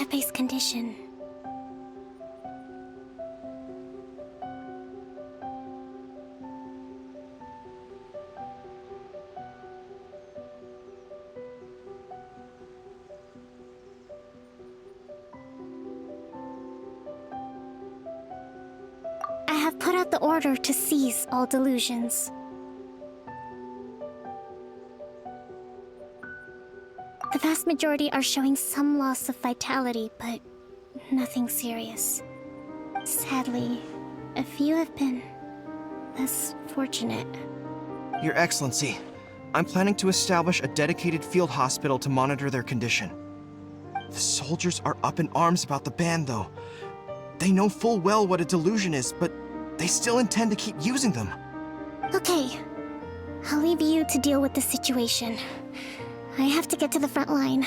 database condition. I have put out the order to seize all delusions. The vast majority are showing some loss of vitality, but nothing serious. Sadly, a few have been less fortunate. Your Excellency, I'm planning to establish a dedicated field hospital to monitor their condition. The soldiers are up in arms about the ban, though. They know full well what a delusion is, but they still intend to keep using them. Okay, I'll leave you to deal with the situation. I have to get to the front line.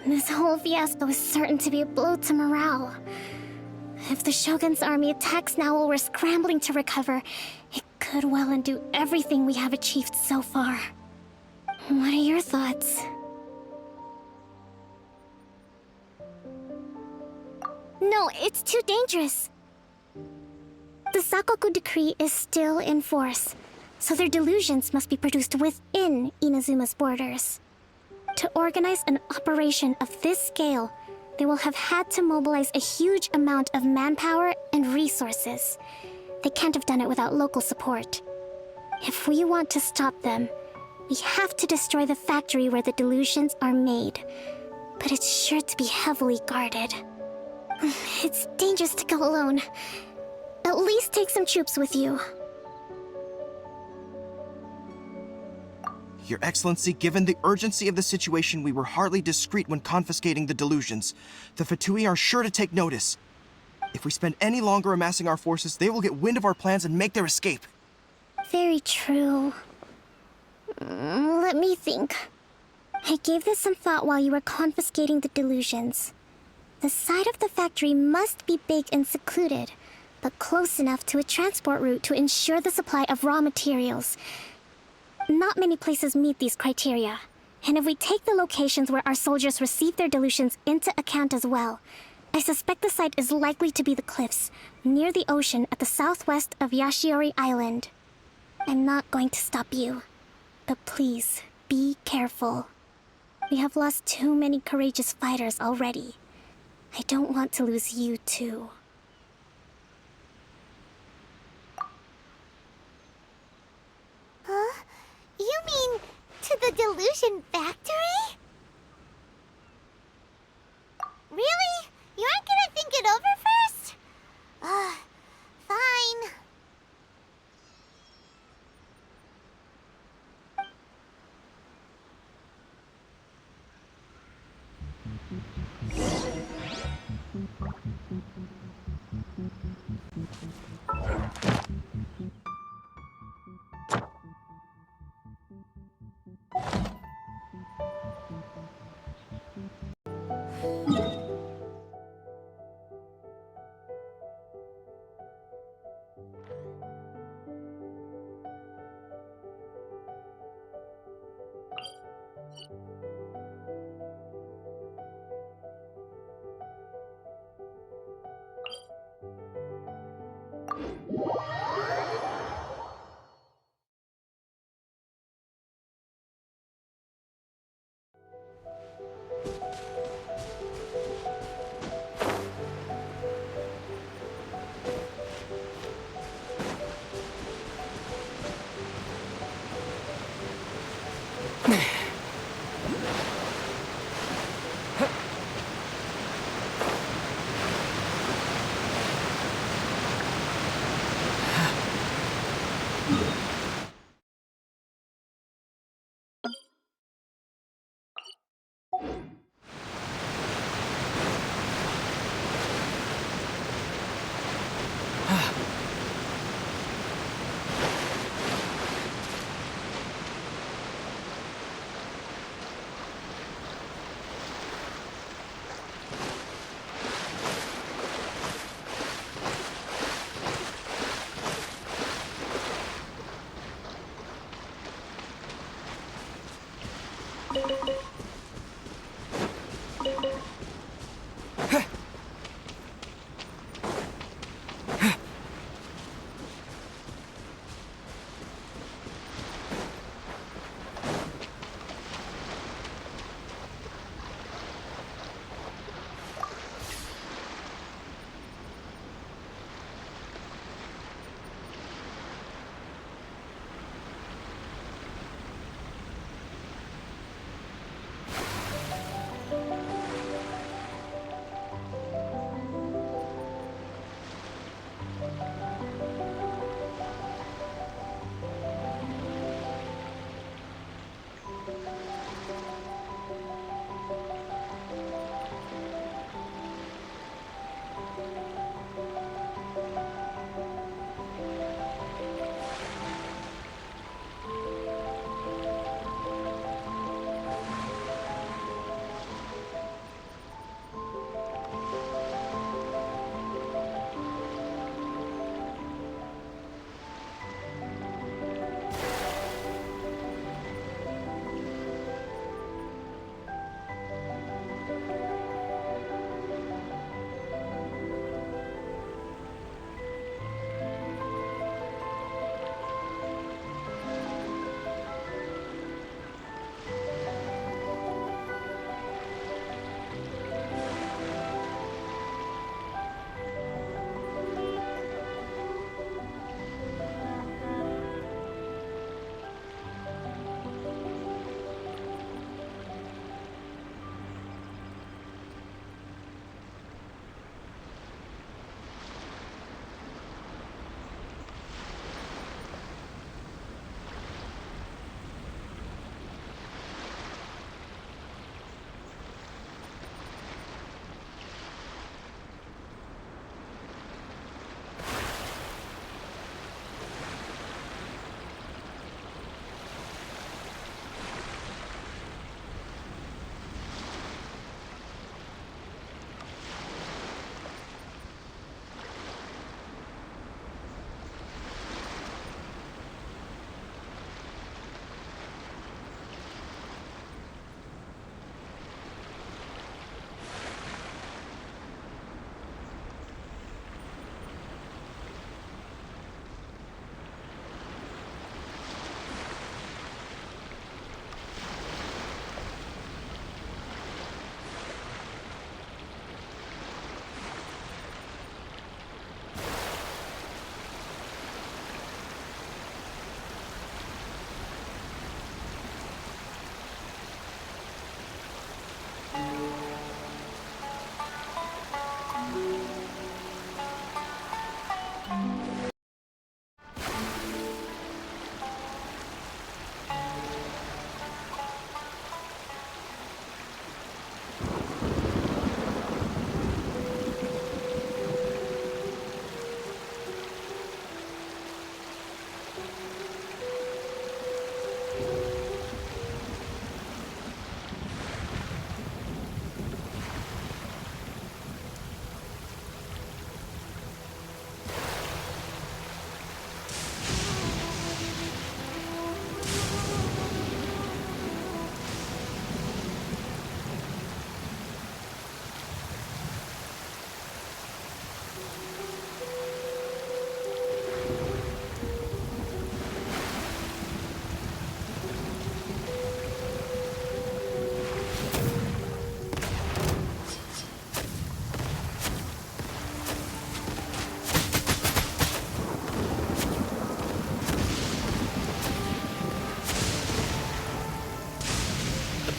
This whole fiasco is certain to be a blow to morale. If the Shogun's army attacks now while we're scrambling to recover, it could well undo everything we have achieved so far. What are your thoughts? No, it's too dangerous. The Sakoku decree is still in force, so their delusions must be produced within Inazuma's borders. To organize an operation of this scale, they will have had to mobilize a huge amount of manpower and resources. They can't have done it without local support. If we want to stop them, we have to destroy the factory where the delusions are made. But it's sure to be heavily guarded. It's dangerous to go alone. At least take some troops with you. Your Excellency, given the urgency of the situation, we were hardly discreet when confiscating the delusions. The Fatui are sure to take notice. If we spend any longer amassing our forces, they will get wind of our plans and make their escape. Very true. Let me think. I gave this some thought while you were confiscating the delusions. The side of the factory must be big and secluded, but close enough to a transport route to ensure the supply of raw materials. Not many places meet these criteria, and if we take the locations where our soldiers receive their delusions into account as well, I suspect the site is likely to be the cliffs, near the ocean at the southwest of Yashiori Island. I'm not going to stop you, but please, be careful. We have lost too many courageous fighters already. I don't want to lose you too. Huh? You mean to the delusion factory? Really? You aren't gonna think it over first? Fine.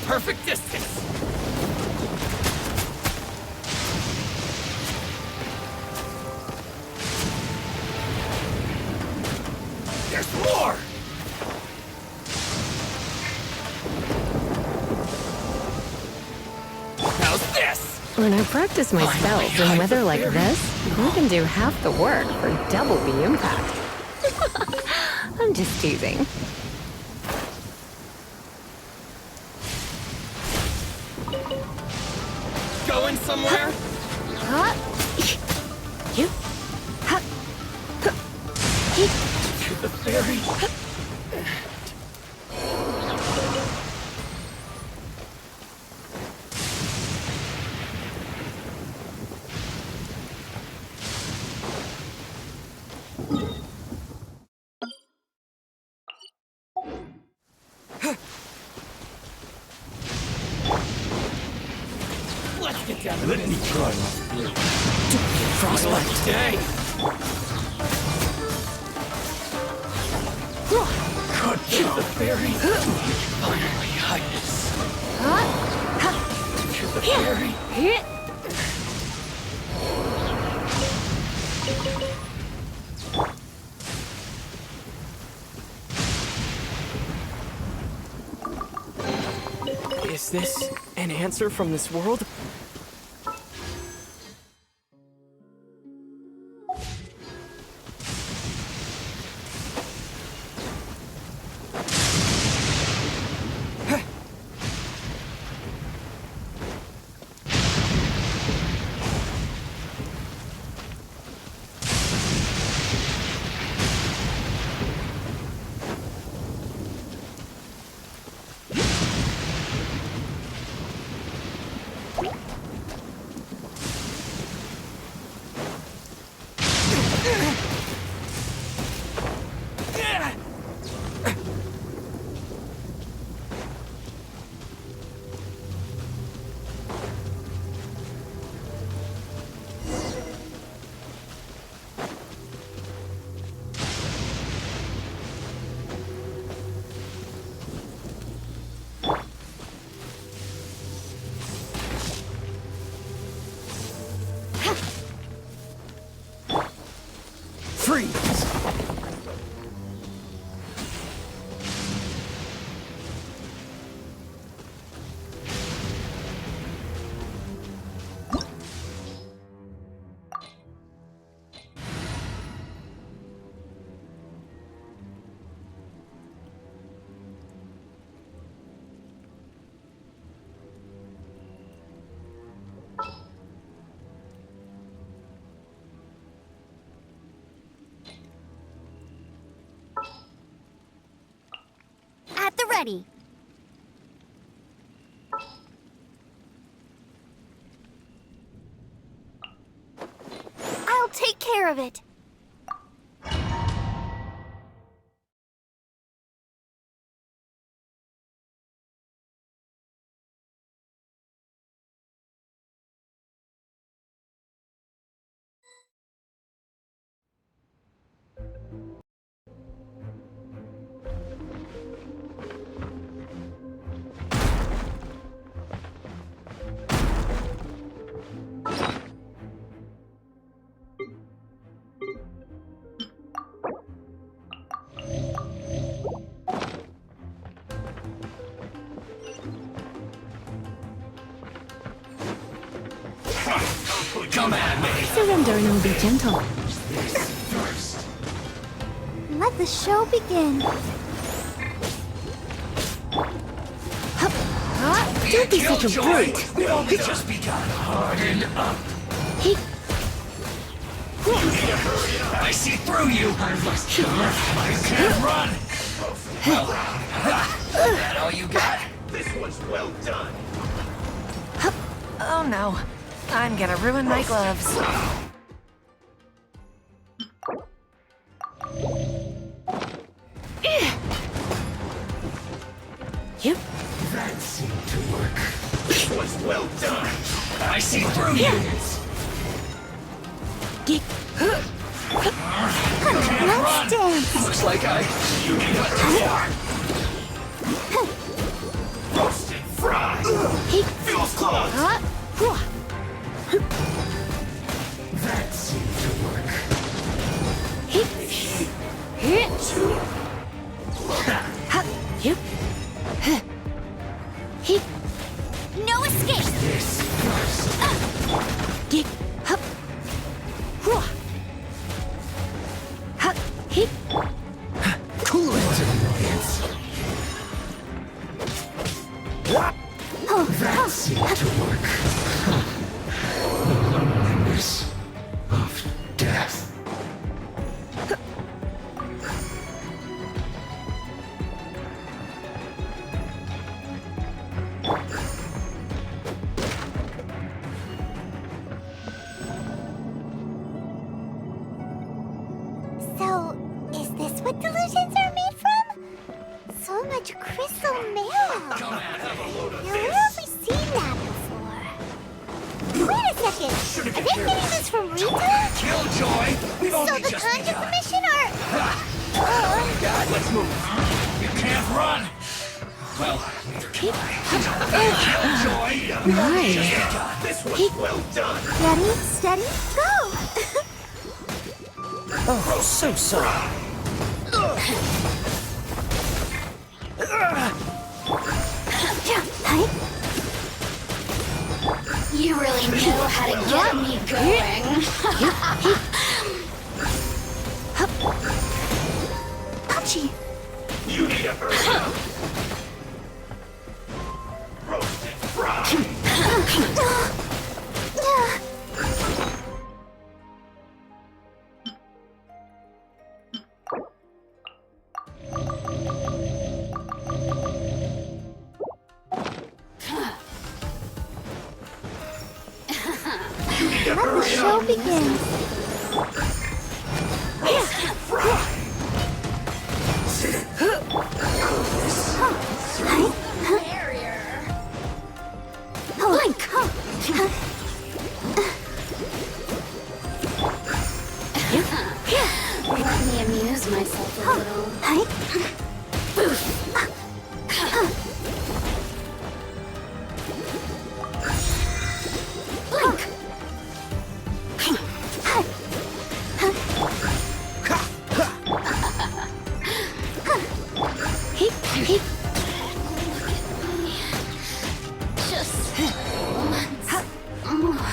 perfect distance. There's more! How's this? When I practice my spells in weather like this, I can do half the work for double the impact. I'm just teasing. Going somewhere? You? To the ferry. Let's get down to Let this. me try my blade. Frostbite today. Cut To the down. ferry. Finally, Highness. To the ferry. Is this an answer from this world? Freeze! At the ready. I'll take care of it. Come at me! Surrender and I'll be gentle. Let the show begin. Don't be such a brute. We've only just begun. Harden up. I see through you. I must kill you. I can't run. That all you got? This one's well done. Oh no, I'm gonna ruin my gloves. You? That seemed to work. This one's well done. I see through you. Let's dance. Looks like you got too far. Roasted fry. thought. That seemed to work. No escape! This first. Coolant annoyance. That seemed to work. The loneliness of death. So, is this what delusions are made from? So much crystal marrow. Now, where have we seen that before? Wait a second. Are they getting this from Rita? Killjoy! We've So only the just conjugal begun. mission are... God, let's move. You can't run. Well, neither can I. Killjoy! We've only just begun. This was well done. Ready, steady, go! Oh, so sorry. You really know how to get me going. Ouchie. You need a hurry up. Roasted fry. You need a Let the hurry show up. begin. Roasted fry. Let me amuse myself a little. Blink. Just once more.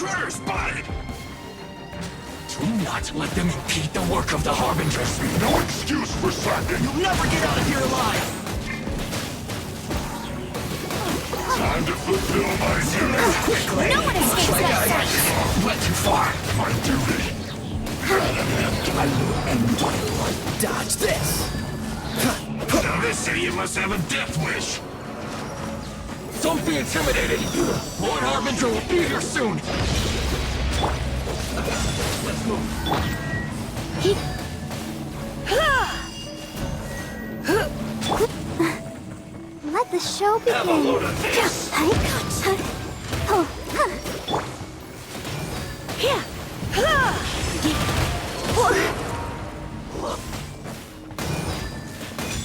Intruders spotted! Do not let them impede the work of the Harbingers. No excuse for slacking. You'll never get out of here alive! Time to fulfill my duty. Quickly! No one escapes that sight. Went too far. My duty. Dodge this! Now this idiot must have a death wish. Don't be intimidated. Lord Harbinger will be here soon. Let's move. Let the show begin. Have a load of this.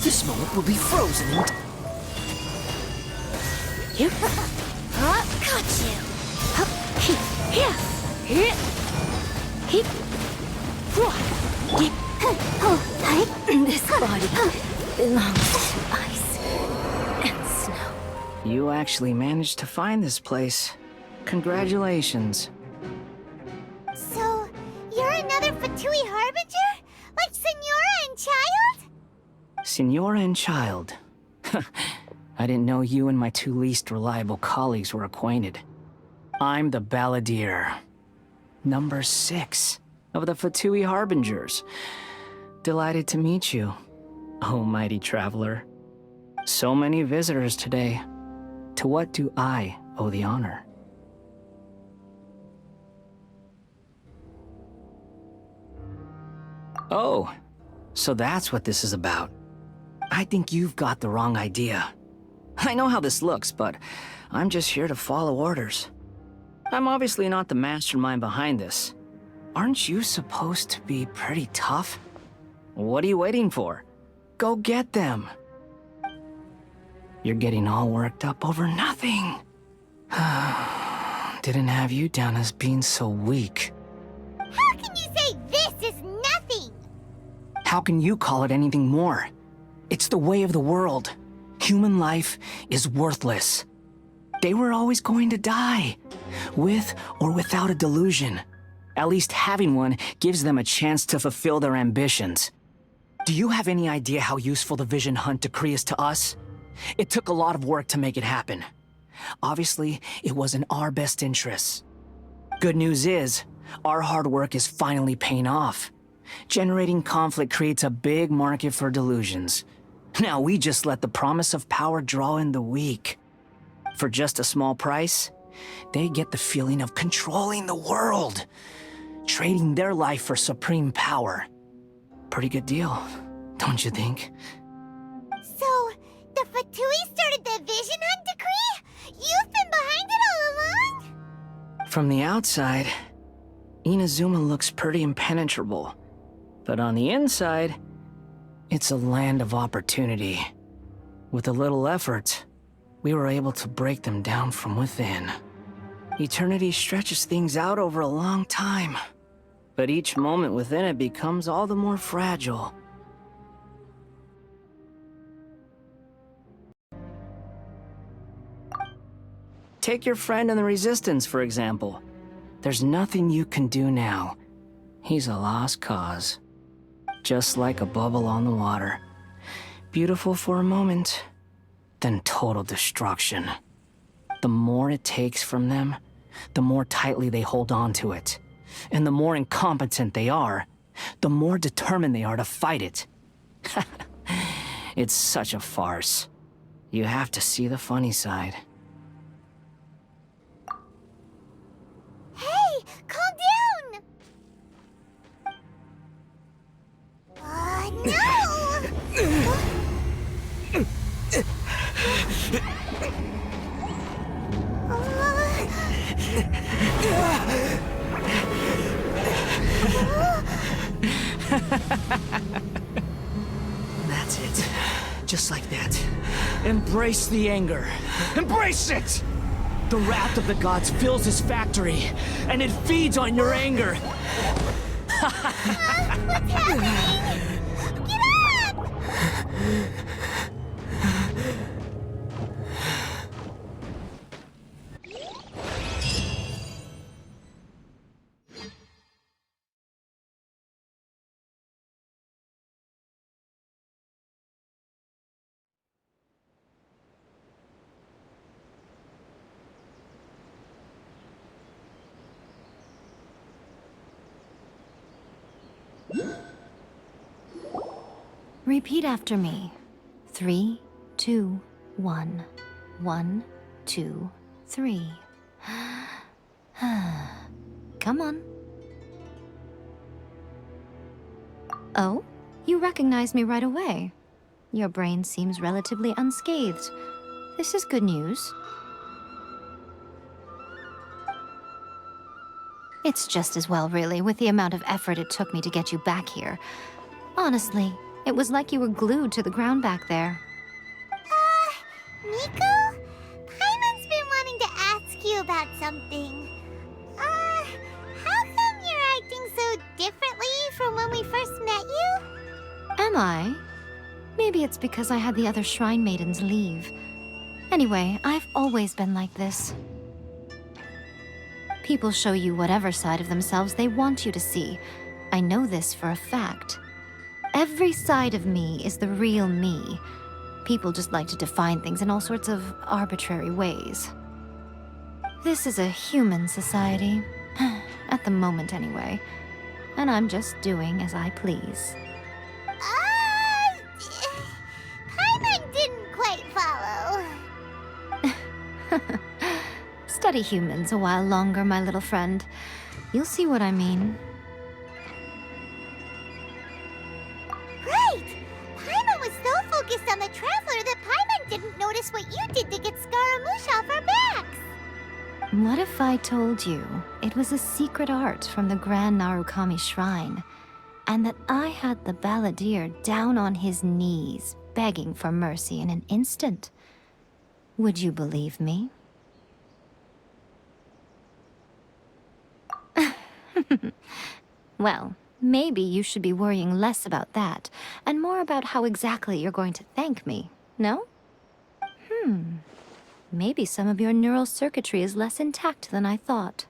This moment will be frozen in Got you. This body belongs to ice and snow. You actually managed to find this place. Congratulations. So, you're another Fatui Harbinger? Like Senora and Child? Senora and Child. I didn't know you and my two least reliable colleagues were acquainted. I'm the Balladeer. Number 6 of the Fatui Harbingers. Delighted to meet you, oh mighty traveler. So many visitors today. To what do I owe the honor? Oh, so that's what this is about. I think you've got the wrong idea. I know how this looks, but I'm just here to follow orders. I'm obviously not the mastermind behind this. Aren't you supposed to be pretty tough? What are you waiting for? Go get them. You're getting all worked up over nothing. Didn't have you down as being so weak. How can you say this is nothing? How can you call it anything more? It's the way of the world. Human life is worthless. They were always going to die, with or without a delusion. At least having one gives them a chance to fulfill their ambitions. Do you have any idea how useful the Vision Hunt decree is to us? It took a lot of work to make it happen. Obviously, it was in our best interests. Good news is, our hard work is finally paying off. Generating conflict creates a big market for delusions. Now we just let the promise of power draw in the weak. For just a small price, they get the feeling of controlling the world, trading their life for supreme power. Pretty good deal, don't you think? So, the Fatui started the Vision Hunt decree? You've been behind it all along? From the outside, Inazuma looks pretty impenetrable. But on the inside, it's a land of opportunity. With a little effort, we were able to break them down from within. Eternity stretches things out over a long time, but each moment within it becomes all the more fragile. Take your friend in the Resistance, for example. There's nothing you can do now. He's a lost cause. Just like a bubble on the water. Beautiful for a moment, then total destruction. The more it takes from them, the more tightly they hold on to it. And the more incompetent they are, the more determined they are to fight it. It's such a farce. You have to see the funny side. Hey, calm down! That's it. Just like that. Embrace the anger. Embrace it! The wrath of the gods fills his factory, and it feeds on your anger. What's happening? Get up! Repeat after me. 3, 2, 1. 1, 2, 3. Come on. Oh, you recognized me right away. Your brain seems relatively unscathed. This is good news. It's just as well, really, with the amount of effort it took me to get you back here. Honestly, it was like you were glued to the ground back there. Nico? Paimon's been wanting to ask you about something. How come you're acting so differently from when we first met you? Am I? Maybe it's because I had the other Shrine Maidens leave. Anyway, I've always been like this. People show you whatever side of themselves they want you to see. I know this for a fact. Every side of me is the real me. People just like to define things in all sorts of arbitrary ways. This is a human society. At the moment, anyway. And I'm just doing as I please. Paimon didn't quite follow. Study humans a while longer, my little friend. You'll see what I mean. Right! Paimon was so focused on the Traveler that Paimon didn't notice what you did to get Scaramouche off our backs. What if I told you it was a secret art from the Grand Narukami Shrine, and that I had the balladeer down on his knees, begging for mercy in an instant? Would you believe me? Well, maybe you should be worrying less about that, and more about how exactly you're going to thank me, no? Maybe some of your neural circuitry is less intact than I thought.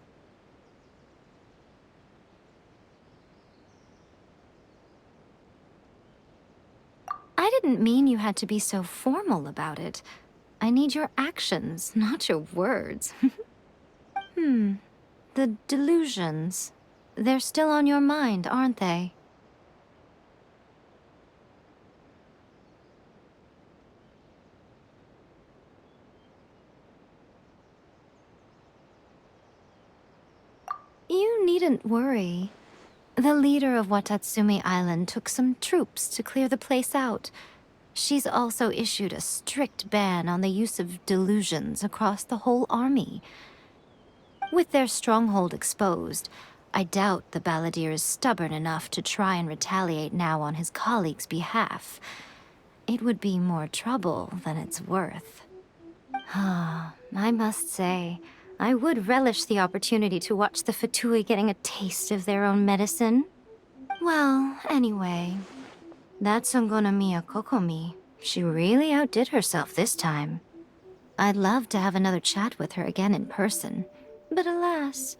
I didn't mean you had to be so formal about it. I need your actions, not your words. The delusions. They're still on your mind, aren't they? You needn't worry. The leader of Watatsumi Island took some troops to clear the place out. She's also issued a strict ban on the use of delusions across the whole army. With their stronghold exposed, I doubt the balladeer is stubborn enough to try and retaliate now on his colleague's behalf. It would be more trouble than it's worth. I must say, I would relish the opportunity to watch the Fatui getting a taste of their own medicine. Well, anyway, that Songonomiya Kokomi, she really outdid herself this time. I'd love to have another chat with her again in person, but alas,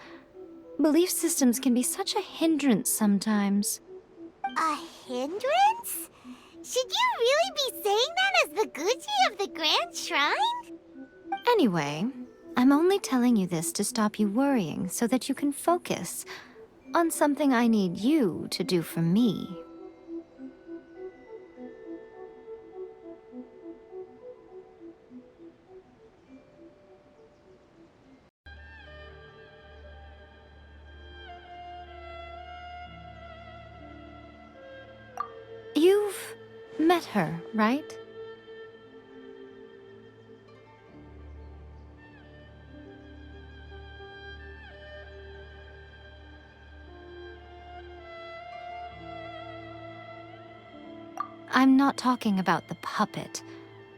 belief systems can be such a hindrance sometimes. A hindrance? Should you really be saying that as the Gucci of the Grand Shrine? Anyway, I'm only telling you this to stop you worrying so that you can focus on something I need you to do for me. You've met her, right? I'm not talking about the puppet.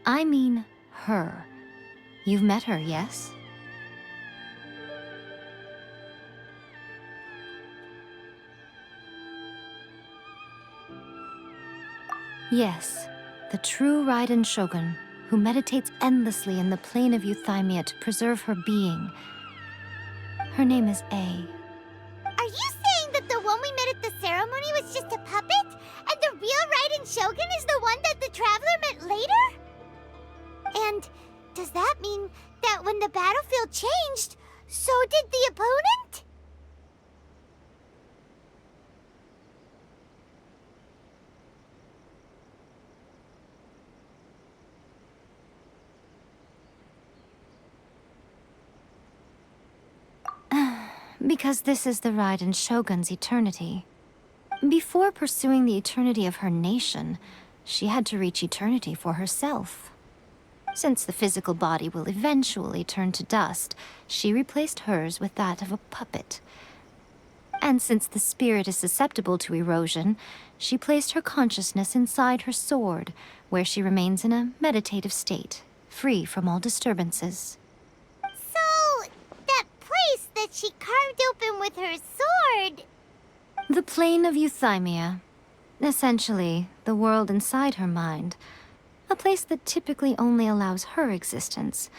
I mean her. You've met her, yes? Yes, the true Raiden Shogun, who meditates endlessly in the plane of Euthymia to preserve her being. Her name is A. Are you saying that the one we met at the ceremony was just a puppet? And the real Raiden Shogun is the one that the Traveler met later? And does that mean that when the battlefield changed, so did the opponent? Because this is the Raiden Shogun's eternity. Before pursuing the eternity of her nation, she had to reach eternity for herself. Since the physical body will eventually turn to dust, she replaced hers with that of a puppet. And since the spirit is susceptible to erosion, she placed her consciousness inside her sword, where she remains in a meditative state, free from all disturbances. So, that place that she carved open with her sword... The plane of euthymia. Essentially, the world inside her mind. A place that typically only allows her existence.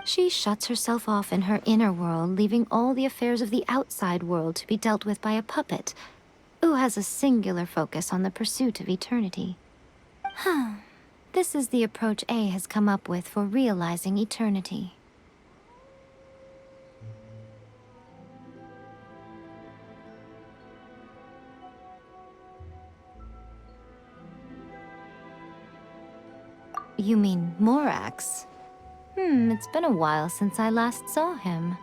She shuts herself off in her inner world, leaving all the affairs of the outside world to be dealt with by a puppet, who has a singular focus on the pursuit of eternity. This is the approach A has come up with for realizing eternity. You mean Morax? It's been a while since I last saw him.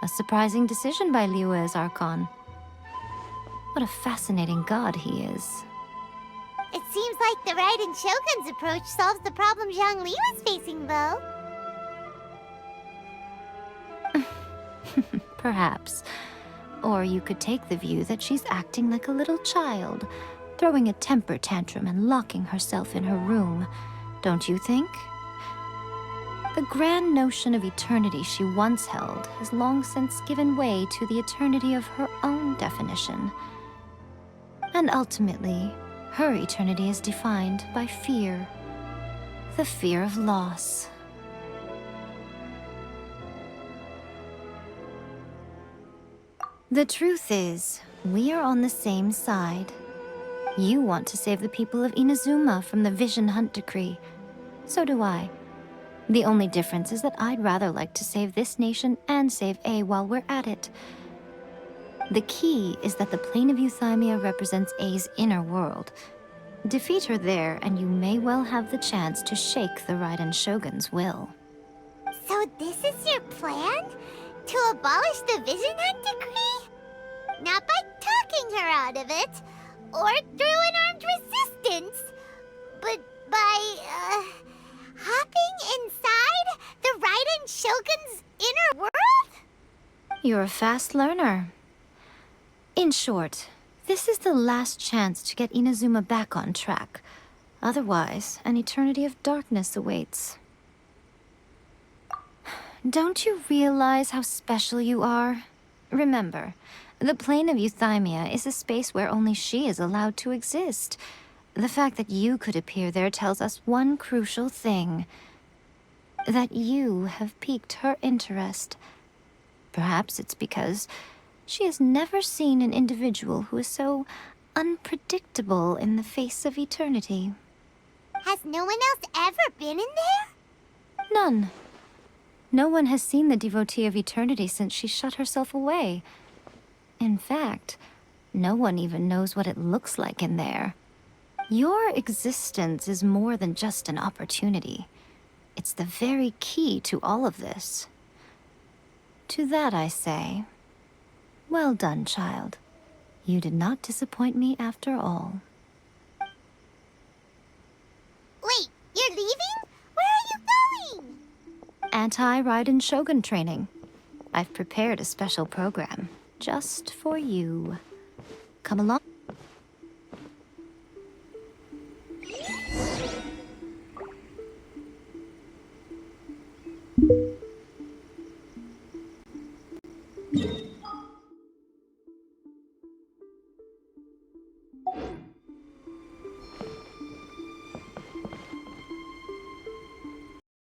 A surprising decision by Liyue's Archon. What a fascinating god he is. It seems like the Raiden Shogun's approach solves the problem Zhang Li was facing, though. Perhaps. Or you could take the view that she's acting like a little child, throwing a temper tantrum and locking herself in her room. Don't you think? The grand notion of eternity she once held has long since given way to the eternity of her own definition. And ultimately, her eternity is defined by fear. The fear of loss. The truth is, we are on the same side. You want to save the people of Inazuma from the Vision Hunt decree. So do I. The only difference is that I'd rather like to save this nation and save A while we're at it. The key is that the plane of euthymia represents A's inner world. Defeat her there, and you may well have the chance to shake the Raiden Shogun's will. So this is your plan? To abolish the Vision Hunt decree? Not by talking her out of it, or through an armed resistance, but by, hopping inside the Raiden Shogun's inner world? You're a fast learner. In short, this is the last chance to get Inazuma back on track. Otherwise, an eternity of darkness awaits. Don't you realize how special you are? Remember, the plane of euthymia is a space where only she is allowed to exist. The fact that you could appear there tells us one crucial thing. That you have piqued her interest. Perhaps it's because she has never seen an individual who is so unpredictable in the face of eternity. Has no one else ever been in there? None. No one has seen the devotee of eternity since she shut herself away. In fact, no one even knows what it looks like in there. Your existence is more than just an opportunity. It's the very key to all of this. To that I say, well done, child. You did not disappoint me after all. Wait, you're leaving? Where are you going? Anti-Raiden Shogun training. I've prepared a special program just for you. Come along.